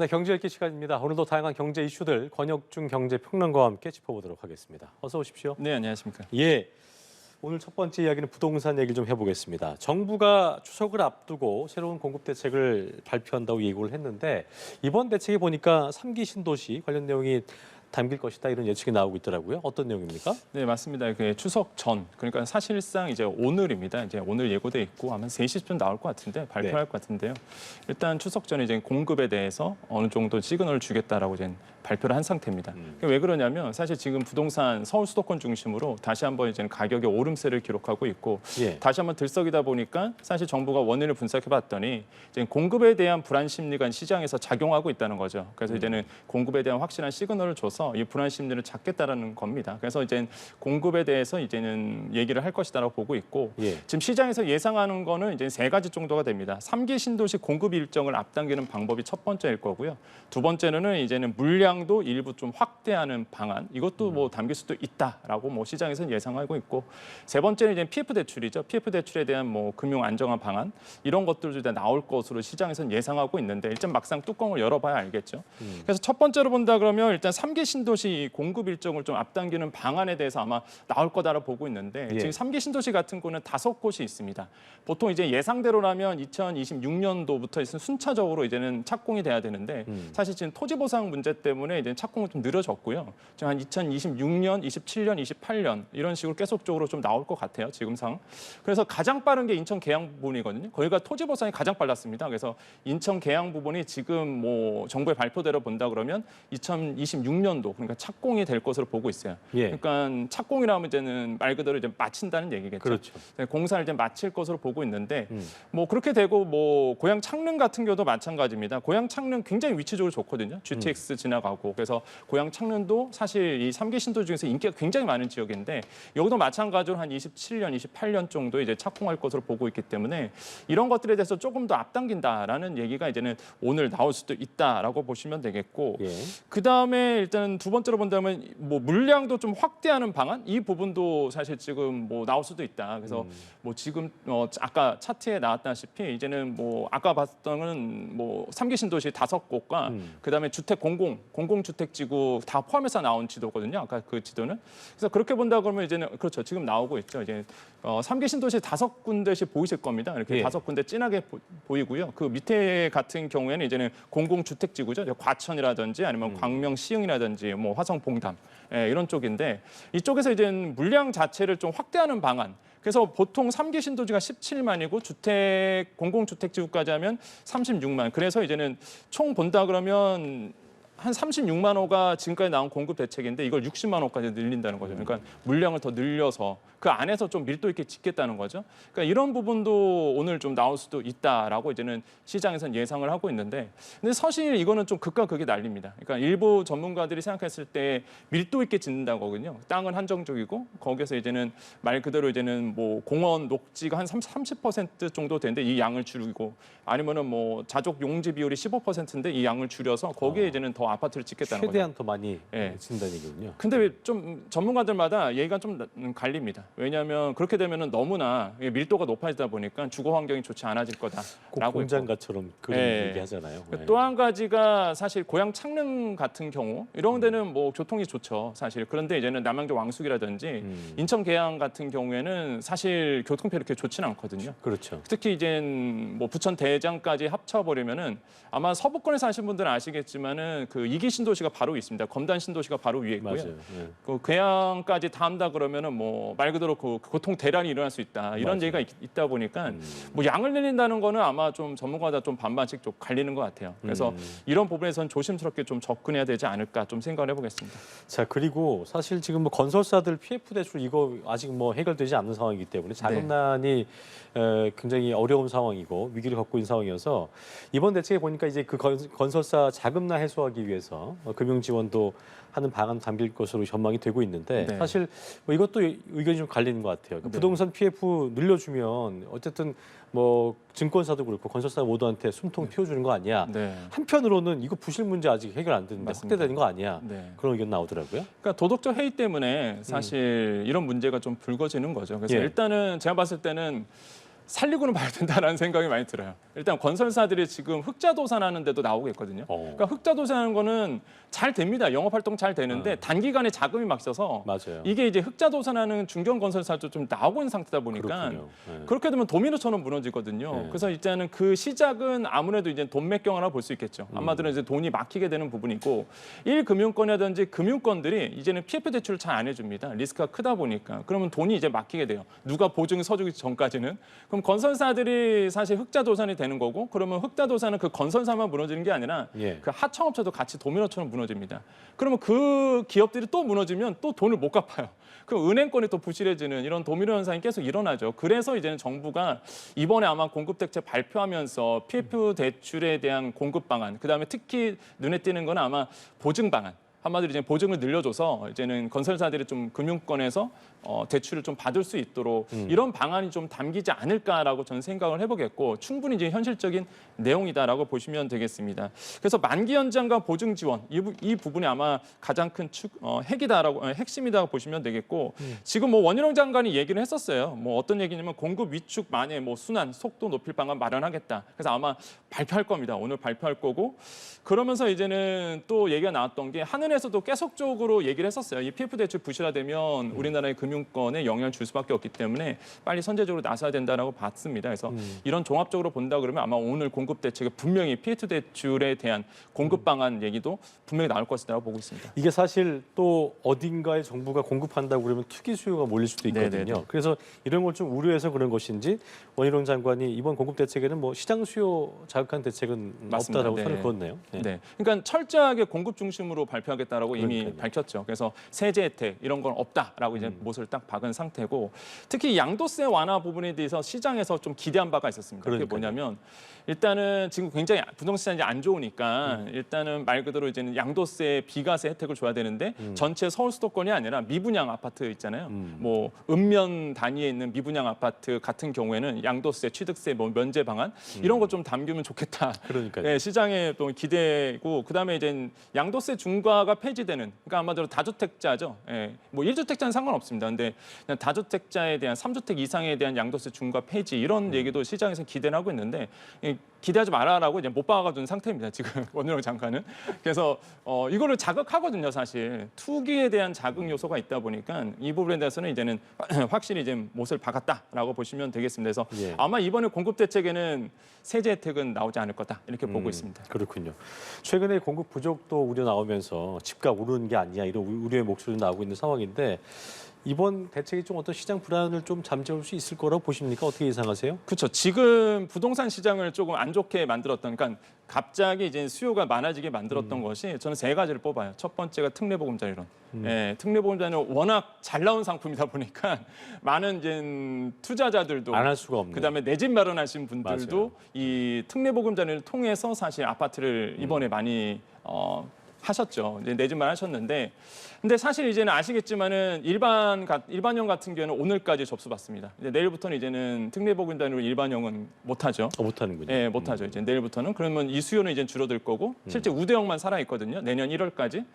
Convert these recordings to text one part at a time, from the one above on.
네, 경제 읽기 시간입니다. 오늘도 다양한 경제 이슈들 권혁중 경제평론가와 함께 짚어보도록 하겠습니다. 어서 오십시오. 네, 안녕하십니까. 예, 오늘 첫 번째 이야기는 부동산 얘기를 좀 해보겠습니다. 정부가 추석을 앞두고 새로운 공급 대책을 발표한다고 예고를 했는데 이번 대책에 보니까 3기 신도시 관련 내용이 담길 것이다 이런 예측이 나오고 있더라고요. 어떤 내용입니까? 네, 맞습니다. 그 추석 전, 그러니까 사실상 이제 오늘입니다. 이제 오늘 예고돼 있고 아마 3시쯤 나올 것 같은데 발표할 것 같은데요. 일단 추석 전에 이제 공급에 대해서 어느 정도 시그널을 주겠다라고 이제 발표를 한 상태입니다. 왜 그러냐면 사실 지금 부동산 서울 수도권 중심으로 다시 한번 이제 가격의 오름세를 기록하고 있고 다시 한번 들썩이다 보니까 사실 정부가 원인을 분석해봤더니 이제 공급에 대한 불안 심리가 시장에서 작용하고 있다는 거죠. 그래서 이제는 공급에 대한 확실한 시그널을 줘서 이 불안 심리를 잡겠다라는 겁니다. 그래서 이제 공급에 대해서 이제는 얘기를 할 것이다라고 보고 있고 지금 시장에서 예상하는 거는 이제 3가지 정도가 됩니다. 3기 신도시 공급 일정을 앞당기는 방법이 첫 번째일 거고요. 두 번째는 이제는 물량도 일부 좀 확대하는 방안, 이것도 뭐 담길 수도 있다라고 뭐 시장에서는 예상하고 있고, 세 번째는 이제 PF 대출이죠. PF 대출에 대한 뭐 금융 안정화 방안 이런 것들도 이제 나올 것으로 시장에서는 예상하고 있는데 일단 막상 뚜껑을 열어봐야 알겠죠. 그래서 첫 번째로 본다 그러면 일단 3기 신도시 공급 일정을 좀 앞당기는 방안에 대해서 아마 나올 거다라고 보고 있는데 지금 3기 신도시 같은 거는 5곳이 있습니다. 보통 이제 예상대로라면 2026년도부터 순차적으로 이제는 착공이 돼야 되는데 사실 지금 토지 보상 문제 때문에 이제 착공은 좀 느려졌고요. 지금 한 2026년, 27년, 28년 이런 식으로 계속적으로 좀 나올 것 같아요. 지금상. 그래서 가장 빠른 게 인천 계양 부분이거든요. 거기가 토지 보상이 가장 빨랐습니다. 그래서 인천 계양 부분이 지금 뭐 정부의 발표대로 본다 그러면 2026년도 그러니까 착공이 될 것으로 보고 있어요. 그러니까 착공이라면 이제는 말 그대로 이제 마친다는 얘기겠죠. 그렇죠. 공사를 이제 마칠 것으로 보고 있는데 뭐 그렇게 되고 뭐 고향 창릉 같은 경우도 마찬가지입니다. 고향 창릉 굉장히 위치적으로 좋거든요. GTX 지나가고 그래서 고향 창릉도 사실 이 3기 신도 중에서 인기가 굉장히 많은 지역인데 여기도 마찬가지로 한 27년, 28년 정도 이제 착공할 것으로 보고 있기 때문에 이런 것들에 대해서 조금 더 앞당긴다라는 얘기가 이제는 오늘 나올 수도 있다라고 보시면 되겠고 그 다음에 일단 두 번째로 본다면 뭐 물량도 좀 확대하는 방안 이 부분도 사실 지금 뭐 나올 수도 있다. 그래서 뭐 지금 아까 차트에 나왔다시피 이제는 뭐 아까 봤던 거는 뭐 3기 신도시 5곳과 그다음에 주택 공공주택지구 다 포함해서 나온 지도거든요. 아까 그 지도는. 그래서 그렇게 본다 그러면 이제는 그렇죠. 지금 나오고 있죠. 이제 3기 신도시 5군데씩 보이실 겁니다. 이렇게 5군데 진하게 보이고요. 그 밑에 같은 경우에는 이제는 공공주택지구죠. 과천이라든지 아니면 광명 시흥이라든지 뭐 화성 봉담 이런 쪽인데 이쪽에서 이제 물량 자체를 좀 확대하는 방안. 그래서 보통 3기 신도시가 17만이고 공공주택지구까지 하면 36만. 그래서 이제는 총 본다 그러면 한 36만 호가 지금까지 나온 공급 대책인데 이걸 60만 호까지 늘린다는 거죠. 그러니까 물량을 더 늘려서 그 안에서 좀 밀도 있게 짓겠다는 거죠. 그러니까 이런 부분도 오늘 좀 나올 수도 있다라고 이제는 시장에서는 예상을 하고 있는데, 근데 사실 이거는 좀 극과 극이 난립니다. 그러니까 일부 전문가들이 생각했을 때 밀도 있게 짓는다거든요. 땅은 한정적이고 거기서 이제는 말 그대로 이제는 뭐 공원 녹지가 한 30% 정도 되는데 이 양을 줄이고 아니면은 뭐 자족 용지 비율이 15%인데 이 양을 줄여서 거기에 이제는 더 아파트를 짓겠다는 거죠. 최대한 더 많이 짓는다는 얘기군요. 근데 좀 전문가들마다 얘기가 좀 갈립니다. 왜냐하면 그렇게 되면은 너무나 밀도가 높아지다 보니까 주거 환경이 좋지 않아질 거다라고 공장가처럼 그런 얘기하잖아요. 또 한 가지가 사실 고향 창릉 같은 경우 이런 데는 뭐 교통이 좋죠, 사실. 그런데 이제는 남양주 왕숙이라든지 인천 계양 같은 경우에는 사실 교통편이 그렇게 좋지는 않거든요. 그렇죠. 특히 이제 뭐 부천 대장까지 합쳐버리면은 아마 서부권에 사신 분들은 아시겠지만은 그 2기 신도시가 바로 있습니다. 검단 신도시가 바로 위에 있고요. 맞아요. 그 괴양까지 다 한다 그러면은 뭐 말 그대로 그 교통 대란이 일어날 수 있다. 이런 얘기가 있다 보니까 뭐 양을 늘린다는 거는 아마 좀 전문가다 좀 반반씩 좀 갈리는 것 같아요. 그래서 이런 부분에서는 조심스럽게 좀 접근해야 되지 않을까 좀 생각을 해보겠습니다. 자, 그리고 사실 지금 뭐 건설사들 PF 대출 이거 아직 뭐 해결되지 않는 상황이기 때문에 자금난이 굉장히 어려운 상황이고 위기를 겪고 있는 상황이어서 이번 대책에 보니까 이제 그 건설사 자금난 해소하기 위해서 금융 지원도 하는 방안 담길 것으로 전망이 되고 있는데 사실 뭐 이것도 의견이 좀 갈리는 것 같아요. 그러니까 부동산 PF 늘려주면 어쨌든 뭐 증권사도 그렇고 건설사 모두한테 숨통 틔워주는 거 아니야. 한편으로는 이거 부실 문제 아직 해결 안 됐는데 확대되는 거 아니야. 그런 의견 나오더라고요. 그러니까 도덕적 해이 때문에 사실 이런 문제가 좀 불거지는 거죠. 그래서 일단은 제가 봤을 때는 살리고는 봐야 된다라는 생각이 많이 들어요. 일단 건설사들이 지금 흑자 도산하는 데도 나오고 있거든요. 그러니까 흑자 도산하는 거는 잘 됩니다. 영업 활동 잘 되는데 단기간에 자금이 막 있어서 맞아요. 이게 이제 흑자 도산하는 중견 건설사도 좀 나오고 있는 상태다 보니까 그렇군요. 네. 그렇게 되면 도미노처럼 무너지거든요. 네. 그래서 이제는 그 시작은 아무래도 이제 돈맥경 하나 볼 수 있겠죠. 아마도 이제 돈이 막히게 되는 부분이고 1금융권이라든지 금융권들이 이제는 PF 대출을 잘 안 해줍니다. 리스크가 크다 보니까 그러면 돈이 이제 막히게 돼요. 누가 보증 서주기 전까지는 그럼 건설사들이 사실 흑자 도산이 되는 거고 그러면 흑자 도산은 그 건설사만 무너지는 게 아니라 예. 그 하청업체도 같이 도미노처럼 무너집니다. 그러면 그 기업들이 또 무너지면 또 돈을 못 갚아요. 그럼 은행권이 또 부실해지는 이런 도미노 현상이 계속 일어나죠. 그래서 이제는 정부가 이번에 아마 공급 대책 발표하면서 PF 대출에 대한 공급 방안, 그다음에 특히 눈에 띄는 건 아마 보증 방안. 한마디로 이제 보증을 늘려줘서 이제는 건설사들이 좀 금융권에서 대출을 좀 받을 수 있도록 이런 방안이 좀 담기지 않을까라고 저는 생각을 해보겠고 충분히 이제 현실적인 내용이다라고 보시면 되겠습니다. 그래서 만기 연장과 보증 지원 이 부분이 아마 가장 큰 핵심이다라고 보시면 되겠고 지금 뭐 원희룡 장관이 얘기를 했었어요. 뭐 어떤 얘기냐면 공급 위축 만에 뭐 순환 속도 높일 방안 마련하겠다. 그래서 아마 발표할 겁니다. 오늘 발표할 거고 그러면서 이제는 또 얘기가 나왔던 게 한은에서도 계속적으로 얘기를 했었어요. 이 PF 대출 부실화되면 우리나라의 금융권에 영향을 줄 수밖에 없기 때문에 빨리 선제적으로 나서야 된다라고 봤습니다. 그래서 이런 종합적으로 본다 그러면 아마 오늘 공급 대책에 분명히 PF 대출에 대한 공급 방안 얘기도 분명히 나올 것이라고 보고 있습니다. 이게 사실 또 어딘가에 정부가 공급한다고 그러면 투기 수요가 몰릴 수도 있거든요. 네네네. 그래서 이런 걸 좀 우려해서 그런 것인지 원희룡 장관이 이번 공급 대책에는 뭐 시장 수요 자극한 대책은 맞습니다. 없다라고 네. 선을 그었네요. 네. 그러니까 철저하게 공급 중심으로 발표하겠다라고 이미 그러니까요. 밝혔죠. 그래서 세제 혜택 이런 건 없다라고 이제 못을 딱 박은 상태고 특히 양도세 완화 부분에 대해서 시장에서 좀 기대한 바가 있었습니다. 그게 그러니까요. 뭐냐면 일단은 지금 굉장히 부동산 시장이 안 좋으니까 일단은 말 그대로 이제는 양도세 비과세 혜택을 줘야 되는데 전체 서울 수도권이 아니라 미분양 아파트 있잖아요. 뭐 읍면 단위에 있는 미분양 아파트 같은 경우에는 양도세, 취득세 뭐 면제 방안 이런 거 좀 담기면 좋겠다. 그러니까요. 네, 시장에 또 기대고 그다음에 이제 양도세 중과가 폐지되는 그러니까 아마도 다주택자죠. 예, 뭐 1주택자는 상관없습니다. 근데 그냥 다주택자에 대한 3주택 이상에 대한 양도세 중과 폐지 이런 얘기도 시장에서 기대를 하고 있는데 기대하지 마라라고 이제 못 박아둔 상태입니다. 지금 원희룡 장관은. 그래서 이거를 자극하거든요. 사실 투기에 대한 자극 요소가 있다 보니까 이 부분에 대해서는 이제는 확실히 이제 못을 박았다라고 보시면 되겠습니다. 그래서 예. 아마 이번에 공급 대책에는 세제 혜택은 나오지 않을 거다 이렇게 보고 있습니다. 그렇군요. 최근에 공급 부족도 우려 나오면서 집값 오르는 게 아니냐 이런 우려의 목소리도 나오고 있는 상황인데 이번 대책이 좀 어떤 시장 불안을 좀 잠재울 수 있을 거라고 보십니까? 어떻게 예상하세요? 그렇죠. 지금 부동산 시장을 조금 안 좋게 만들었던, 그러니까 갑자기 이제 수요가 많아지게 만들었던 것이 저는 세 가지를 뽑아요. 첫 번째가 특례보금자 이론. 예, 특례보금자는 워낙 잘 나온 상품이다 보니까 많은 이제 투자자들도 안 할 수가 없네요. 그다음에 내 집 마련하신 분들도 맞아요. 이 특례보금자를 통해서 사실 아파트를 이번에 많이 하셨죠. 이제 내 집만 하셨는데, 근데 사실 이제는 아시겠지만은 일반형 같은 경우는 오늘까지 접수받습니다. 이제 내일부터는 이제는 특례보금자로 일반형은 못하죠. 못하는군요. 예, 못하죠. 이제 내일부터는 그러면 이 수요는 이제 줄어들 거고 실제 우대형만 살아 있거든요. 내년 1월까지.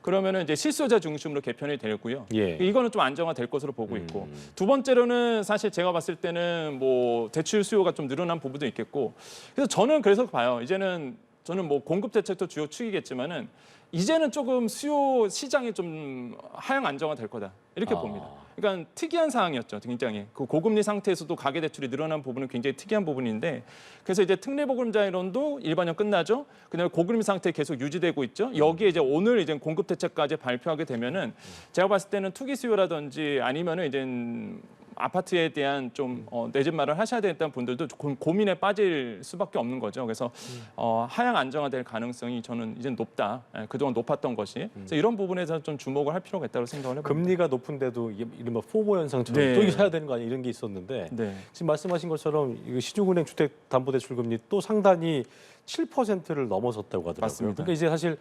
그러면은 이제 실소유자 중심으로 개편이 되고요. 예. 이거는 좀 안정화될 것으로 보고 있고 두 번째로는 사실 제가 봤을 때는 뭐 대출 수요가 좀 늘어난 부분도 있겠고 그래서 저는 그래서 봐요. 이제는 저는 뭐 공급 대책도 주요 축이겠지만은 이제는 조금 수요 시장이 좀 하향 안정화 될 거다 이렇게 봅니다. 그러니까 특이한 상황이었죠, 굉장히. 그 고금리 상태에서도 가계 대출이 늘어난 부분은 굉장히 특이한 부분인데, 그래서 이제 특례보금자 이론도 일반형 끝나죠. 그다음에 고금리 상태 계속 유지되고 있죠. 여기에 이제 오늘 이제 공급 대책까지 발표하게 되면은 제가 봤을 때는 투기 수요라든지 아니면은 이제 아파트에 대한 좀 내 집 마련을 하셔야 되겠다는 분들도 고민에 빠질 수밖에 없는 거죠. 그래서 하향 안정화될 가능성이 저는 이제 높다. 그동안 높았던 것이. 그래서 이런 부분에서 좀 주목을 할 필요가 있다고 생각을 해봅니다. 금리가 높은데도 이른바 포모 현상처럼 네. 또 이거 사야 되는 거 아니야 이런 게 있었는데 네. 지금 말씀하신 것처럼 이거 시중은행 주택담보대출 금리 또 상단이 7%를 넘어섰다고 하더라고요. 맞습니다. 그러니까 이제 사실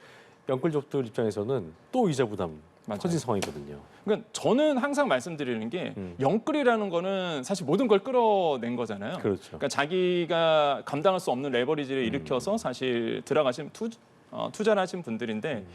연끌족들 입장에서는 또 이자 부담 맞아요. 커진 상황이거든요. 그러니까 저는 항상 말씀드리는 게 영끌이라는 거는 사실 모든 걸 끌어낸 거잖아요. 그렇죠. 그러니까 자기가 감당할 수 없는 레버리지를 일으켜서 사실 들어가신 투자를 하신 분들인데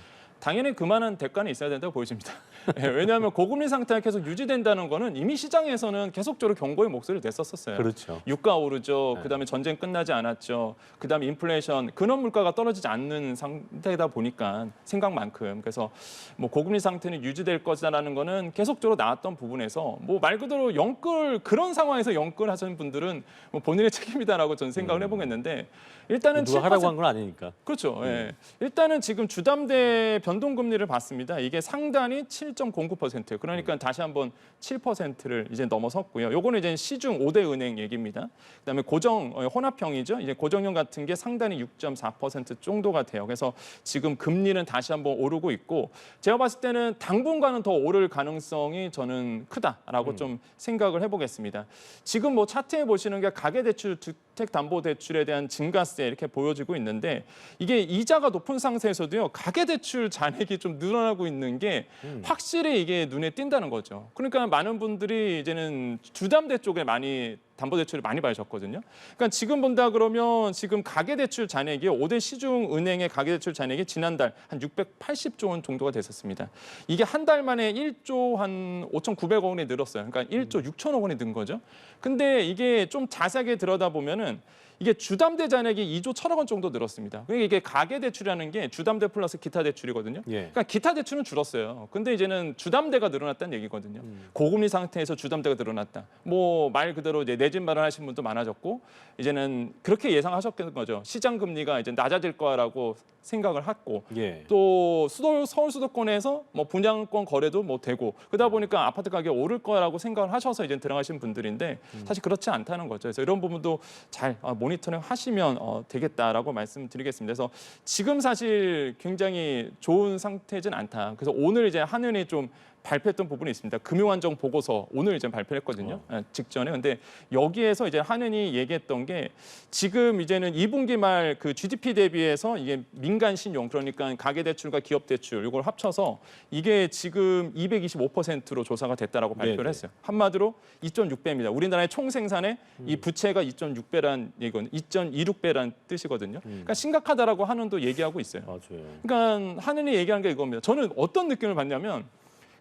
당연히 그만한 대가는 있어야 된다고 보여집니다. 예, 왜냐하면 고금리 상태가 계속 유지된다는 거는 이미 시장에서는 계속적으로 경고의 목소리를 냈었어요. 그렇죠. 유가 오르죠. 네. 그다음에 전쟁 끝나지 않았죠. 그다음에 인플레이션, 근원 물가가 떨어지지 않는 상태다 보니까 생각만큼 그래서 뭐 고금리 상태는 유지될 것이다라는 거는 계속적으로 나왔던 부분에서 뭐 말 그대로 영끌 그런 상황에서 영끌 하시는 분들은 뭐 본인의 책임이다라고 저는 생각을 해보겠는데 일단은 누가 하라고 한 건 아니니까. 그렇죠. 예. 일단은 지금 주담대 변동금리를 봤습니다. 이게 상단이 7.09%. 그러니까 다시 한번 7%를 이제 넘어섰고요. 요거는 이제 시중 5대 은행 얘기입니다. 그다음에 고정 혼합형이죠. 이제 고정형 같은 게 상단이 6.4% 정도가 돼요. 그래서 지금 금리는 다시 한번 오르고 있고 제가 봤을 때는 당분간은 더 오를 가능성이 저는 크다라고 좀 생각을 해보겠습니다. 지금 뭐 차트에 보시는 게 가계대출, 주택담보대출에 대한 증가세 이렇게 보여지고 있는데 이게 이자가 높은 상태에서도요 가계대출 잔액이 좀 늘어나고 있는 게 확실히 이게 눈에 띈다는 거죠. 그러니까 많은 분들이 이제는 주담대 쪽에 많이 담보대출을 많이 받으셨거든요. 그러니까 지금 본다 그러면 지금 가계대출 잔액이 5대 시중 은행의 가계대출 잔액이 지난달 한 680조 원 정도가 됐었습니다. 이게 한 달 만에 1조 한 5,900억 원이 늘었어요. 그러니까 1조 6천억 원이 는 거죠. 근데 이게 좀 자세하게 들여다보면은 이게 주담대 잔액이 2조 1천억 원 정도 늘었습니다. 그러니까 이게 가계대출이라는 게 주담대 플러스 기타 대출이거든요. 예. 그러니까 기타 대출은 줄었어요. 근데 이제는 주담대가 늘어났다는 얘기거든요. 고금리 상태에서 주담대가 늘어났다. 뭐 말 그대로 이제 내 집 마련하신 분도 많아졌고 이제는 그렇게 예상하셨던 거죠. 시장 금리가 이제 낮아질 거라고 생각을 했고 예. 또 서울 수도권에서 뭐 분양권 거래도 뭐 되고 그러다 보니까 아파트 가격이 오를 거라고 생각을 하셔서 이제 들어가신 분들인데 사실 그렇지 않다는 거죠. 그래서 이런 부분도 잘 모니터링 하시면 되겠다라고 말씀드리겠습니다. 그래서 지금 사실 굉장히 좋은 상태진 않다. 그래서 오늘 이제 한은이 좀 발표했던 부분이 있습니다. 금융안정 보고서 오늘 이제 발표했거든요. 직전에. 근데 여기에서 이제 한은이 얘기했던 게 지금 이제는 2분기 말 그 GDP 대비해서 이게 민간 신용 그러니까 가계 대출과 기업 대출 이걸 합쳐서 이게 지금 225%로 조사가 됐다라고 발표를 네네. 했어요. 한마디로 2.6배입니다. 우리나라의 총 생산의 이 부채가 2.6배란 얘기거든요. 2.26배란 뜻이거든요. 그러니까 심각하다라고 한은도 얘기하고 있어요. 맞아요. 그러니까 한은이 얘기하는 게 이겁니다. 저는 어떤 느낌을 받냐면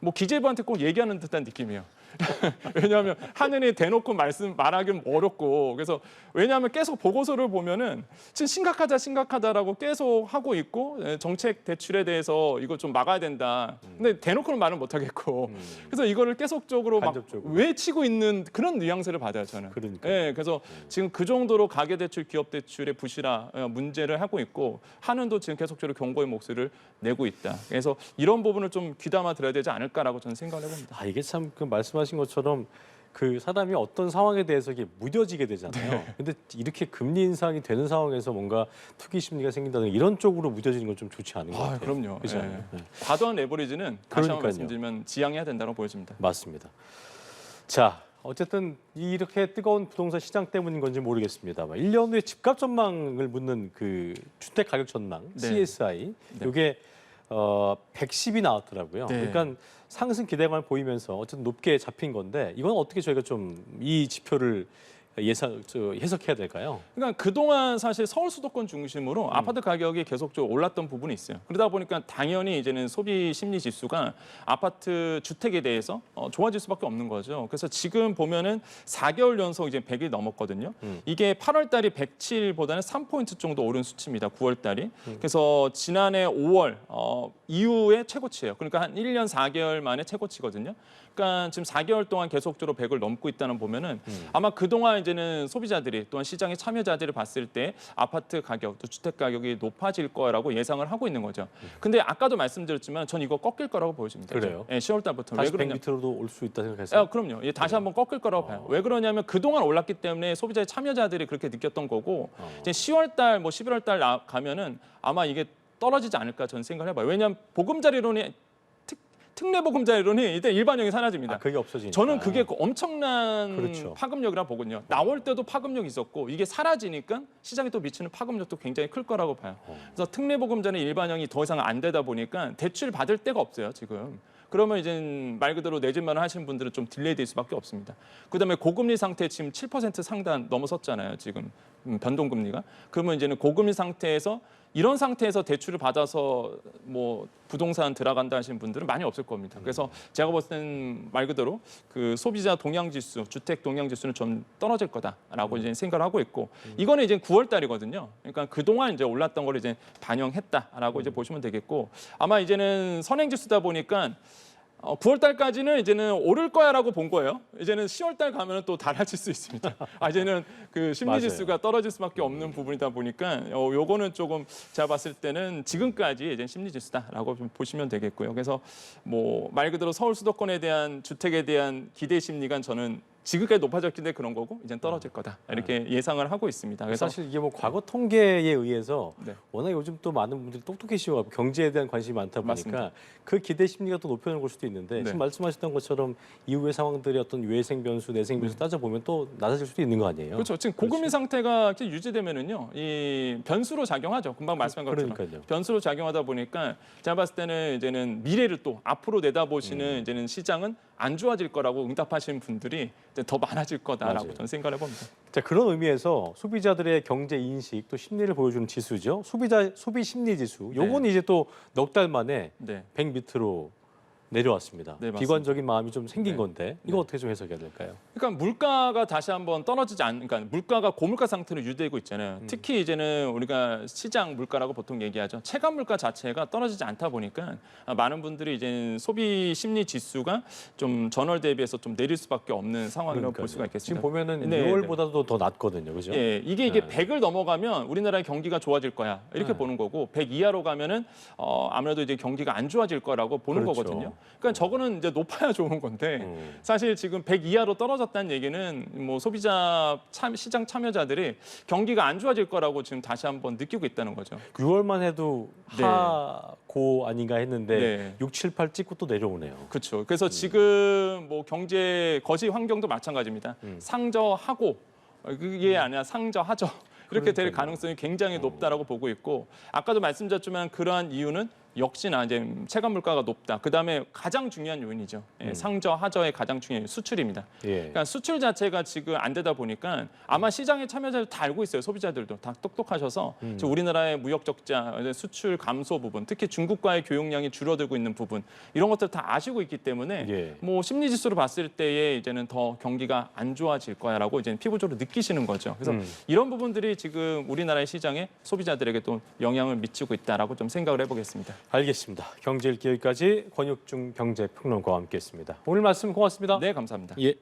뭐 기재부한테 꼭 얘기하는 듯한 느낌이에요. 왜냐하면 한은이 대놓고 말하기는 어렵고 그래서 왜냐하면 계속 보고서를 보면은 지금 심각하다라고 계속 하고 있고 정책 대출에 대해서 이거 좀 막아야 된다. 근데 대놓고는 말은 못 하겠고 그래서 이거를 계속적으로 막 간접적으로. 외치고 있는 그런 뉘앙스를 받아요 저는. 그러니까. 예, 그래서 지금 그 정도로 가계 대출, 기업 대출의 부실화 문제를 하고 있고 한은도 지금 계속적으로 경고의 목소리를 내고 있다. 그래서 이런 부분을 좀 귀담아 들어야 되지 않을까라고 저는 생각을 해봅니다. 아, 이게 참 그 말씀하신 것처럼 그 사람이 어떤 상황에 대해서 이게 무뎌지게 되잖아요. 근데 이렇게 금리 인상이 되는 상황에서 뭔가 투기 심리가 생긴다는 이런 쪽으로 무뎌지는 건 좀 좋지 않은 것 같아요. 그럼요. 그렇지 예. 않아요? 네. 과도한 레버리지는 다시 한번 그러니까요. 말씀드리면 지양해야 된다고 보여집니다. 맞습니다. 자, 어쨌든 이렇게 뜨거운 부동산 시장 때문인 건지 모르겠습니다만 1년 후에 집값 전망을 묻는 그 주택 가격 전망 네. CSI 네. 이게 110이 나왔더라고요. 네. 그러니까 상승 기대감을 보이면서 어쨌든 높게 잡힌 건데 이건 어떻게 저희가 좀 이 지표를 해석해야 될까요? 그러니까 그동안 사실 서울 수도권 중심으로 아파트 가격이 계속적으로 올랐던 부분이 있어요. 그러다 보니까 당연히 이제는 소비 심리 지수가 아파트 주택에 대해서 좋아질 수밖에 없는 거죠. 그래서 지금 보면은 4개월 연속 이제 100일 넘었거든요. 이게 8월 달이 107보다는 3포인트 정도 오른 수치입니다. 9월 달이. 그래서 지난해 5월 이후에 최고치예요. 그러니까 한 1년 4개월 만에 최고치거든요. 그러니까 지금 4개월 동안 계속적으로 100을 넘고 있다는 보면은 아마 그동안 이제는 소비자들이 또한 시장의 참여자들이 봤을 때 아파트 가격 또 주택 가격이 높아질 거라고 예상을 하고 있는 거죠. 근데 아까도 말씀드렸지만 전 이거 꺾일 거라고 보여집니다. 그래요? 네, 10월 달부터. 다시 왜 그러냐? 100m로도 올 수 있다 생각해서. 그럼요. 다시 한번 꺾일 거라고 봐요. 왜 그러냐면 그동안 올랐기 때문에 소비자의 참여자들이 그렇게 느꼈던 거고 이제 10월 달, 뭐 11월 달 가면은 아마 이게 떨어지지 않을까 저는 생각을 해봐요. 왜냐하면 보금자리론이 특례보금자리론이 일단 일반형이 사라집니다. 그게 없어지니까. 저는 그게 엄청난 그렇죠. 파급력이라 보거든요. 나올 때도 파급력이 있었고 이게 사라지니까 시장에 또 미치는 파급력도 굉장히 클 거라고 봐요. 그래서 특례보금자리 일반형이 더 이상 안 되다 보니까 대출 받을 데가 없어요 지금. 그러면 이제 말 그대로 내 집만 하시는 분들은 좀 딜레이 될 수밖에 없습니다. 그다음에 고금리 상태 지금 7% 상단 넘어섰잖아요 지금 변동금리가. 그러면 이제는 고금리 상태에서 이런 상태에서 대출을 받아서 뭐 부동산 들어간다 하시는 분들은 많이 없을 겁니다. 그래서 제가 봤을 때는 말 그대로 그 소비자 동향 지수, 주택 동향 지수는 좀 떨어질 거다라고 이제 생각을 하고 있고 이거는 이제 9월 달이거든요. 그러니까 그동안 이제 올랐던 걸 이제 반영했다라고 이제 보시면 되겠고 아마 이제는 선행 지수다 보니까 9월 달까지는 이제는 오를 거야라고 본 거예요. 이제는 10월 달 가면 또 달라질 수 있습니다. 이제는 그 심리 지수가 떨어질 수밖에 없는 부분이다 보니까 요거는 조금 제가 봤을 때는 지금까지 이제 심리 지수다라고 좀 보시면 되겠고요. 그래서 뭐 말 그대로 서울 수도권에 대한 주택에 대한 기대 심리가 저는 지금까지 높아졌기 때문에 그런 거고 이제 떨어질 거다 이렇게 예상을 하고 있습니다. 그래서 사실 이게 뭐 과거 통계에 의해서 네. 워낙 요즘 또 많은 분들이 똑똑해지고 경제에 대한 관심이 많다 보니까 맞습니다. 그 기대 심리가 또 높여놓은 걸 수도 있는데 네. 지금 말씀하셨던 것처럼 이후의 상황들이 어떤 외생 변수, 내생 변수 따져보면 또 낮아질 수도 있는 거 아니에요? 그렇죠. 지금 고금리 상태가 이렇게 유지되면은요, 이 변수로 작용하죠. 금방 말씀한 것처럼 그러니까요. 변수로 작용하다 보니까 제가 봤을 때는 이제는 미래를 또 앞으로 내다보시는 이제는 시장은 안 좋아질 거라고 응답하시는 분들이 이제 더 많아질 거다라고 맞아요. 저는 생각을 해봅니다. 자, 그런 의미에서 소비자들의 경제 인식 또 심리를 보여주는 지수죠. 소비 심리 지수. 요건 이제 또 넉 달 만에 네. 100 밑으로 내려왔습니다. 네, 맞습니다. 비관적인 마음이 좀 생긴 네. 건데 이거 어떻게 좀 해석해야 될까요? 그러니까 물가가 다시 한번 떨어지지 않, 그러니까 물가가 고물가 상태로 유지되고 있잖아요. 특히 이제는 우리가 시장 물가라고 보통 얘기하죠. 체감 물가 자체가 떨어지지 않다 보니까 많은 분들이 이제 소비 심리 지수가 좀 전월 대비해서 좀 내릴 수밖에 없는 상황이라고 볼 수가 있겠습니다. 지금 보면은 네, 6월보다도 더 낮거든요, 그죠? 예, 이게 100을 넘어가면 우리나라의 경기가 좋아질 거야 이렇게 보는 거고 100 이하로 가면은 아무래도 이제 경기가 안 좋아질 거라고 보는 그렇죠. 거거든요. 그러니까 저거는 이제 높아야 좋은 건데 사실 지금 100 이하로 떨어졌다는 얘기는 뭐 소비자 시장 참여자들이 경기가 안 좋아질 거라고 지금 다시 한번 느끼고 있다는 거죠. 6월만 해도 네. 하고 아닌가 했는데 네. 6, 7, 8 찍고 또 내려오네요. 그렇죠. 그래서 지금 뭐 경제 거시 환경도 마찬가지입니다. 상저하고 그게 아니라 상저하죠. 이렇게 될 그러니까요. 가능성이 굉장히 높다라고 보고 있고 아까도 말씀드렸지만 그러한 이유는 역시나 이제 체감 물가가 높다. 그다음에 가장 중요한 요인이죠. 예, 상저 하저의 가장 중요한 수출입니다. 예. 그러니까 수출 자체가 지금 안 되다 보니까 아마 시장의 참여자들 다 알고 있어요. 소비자들도 다 똑똑하셔서 지금 우리나라의 무역 적자, 수출 감소 부분, 특히 중국과의 교역량이 줄어들고 있는 부분 이런 것들 다 아시고 있기 때문에 예. 뭐 심리 지수로 봤을 때에 이제는 더 경기가 안 좋아질 거야라고 이제 피부적으로 느끼시는 거죠. 그래서 이런 부분들이 지금 우리나라의 시장에 소비자들에게 또 영향을 미치고 있다라고 좀 생각을 해보겠습니다. 알겠습니다. 경제 읽기 여기까지 권육중 경제평론가와 함께했습니다. 오늘 말씀 고맙습니다. 네, 감사합니다. 예.